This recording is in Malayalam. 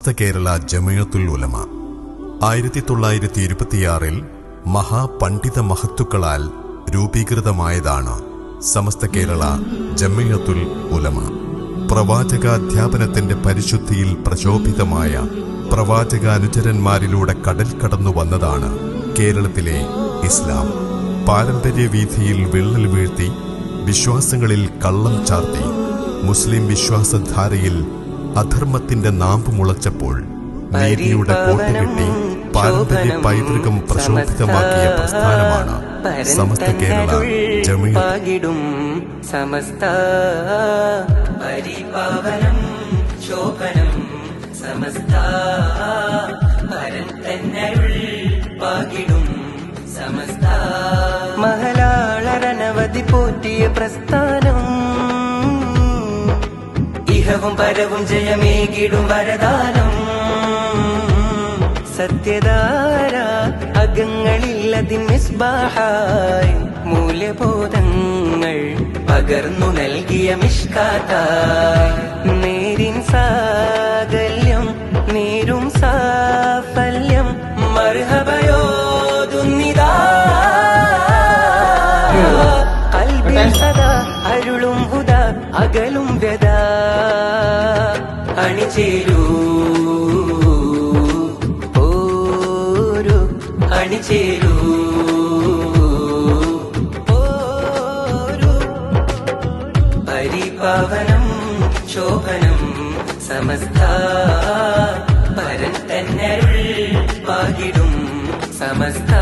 സമസ്ത കേരള ജമിയത്തുൽ ഉലമ 1926 മഹാപണ്ഡിത മഹത്തുക്കളാൽ രൂപീകൃതമായതാണ് സമസ്ത കേരള ജമിയത്തുൽ ഉലമ. പ്രവാചകാധ്യാപനത്തിന്റെ പരിശുദ്ധിയിൽ പ്രശോഭിതമായ പ്രവാചകാനുചരന്മാരിലൂടെ കടൽ കടന്നു വന്നതാണ് കേരളത്തിലെ ഇസ്ലാം. പാരമ്പര്യവീഥിയിൽ വിള്ളൽ വീഴ്ത്തി, വിശ്വാസങ്ങളിൽ കള്ളം ചാർത്തി, മുസ്ലിം വിശ്വാസധാരയിൽ അധർമ്മത്തിന്റെ നാമ്പ് മുളച്ചപ്പോൾ നീതിയുടെ കോട്ടകെട്ടി പാരമ്പര്യ പൈതൃകം പ്രശോഭിതമാക്കിയ പ്രസ്ഥാനമാണ് സമസ്ത കേരള ജമിയത്ത്. സമസ്ത പരിപാവനം ശോഭനം സമസ്ത പരൻ തന്നരുൾ പാകിടും സമസ്ത മഹലാളരനവധി പോറ്റിയ പ്രസ്ഥാനം. ഇഹവും പരവും ജയമേകിടും വരദാനം. സത്യധാര അകങ്ങളിൽ അതിൻ മിസ്ബാഹായി മൂല്യബോധങ്ങൾ പകർന്നു നൽകിയ മിഷ്കാത്തായി. നേരിൻ സാകല്യം നേരും സാഫല്യം മർഹബയോതുന്നിതാ. കൽബിൽ സദാ അരുളും ഹുദ അകലും വ്യത. അണിചേരൂ ഓരോ അണിചേരൂ ഓരോ. പരിപാവനം ശോഭനം സമസ്ത പരൻ തന്നരുൾ പാകിടും സമസ്ത.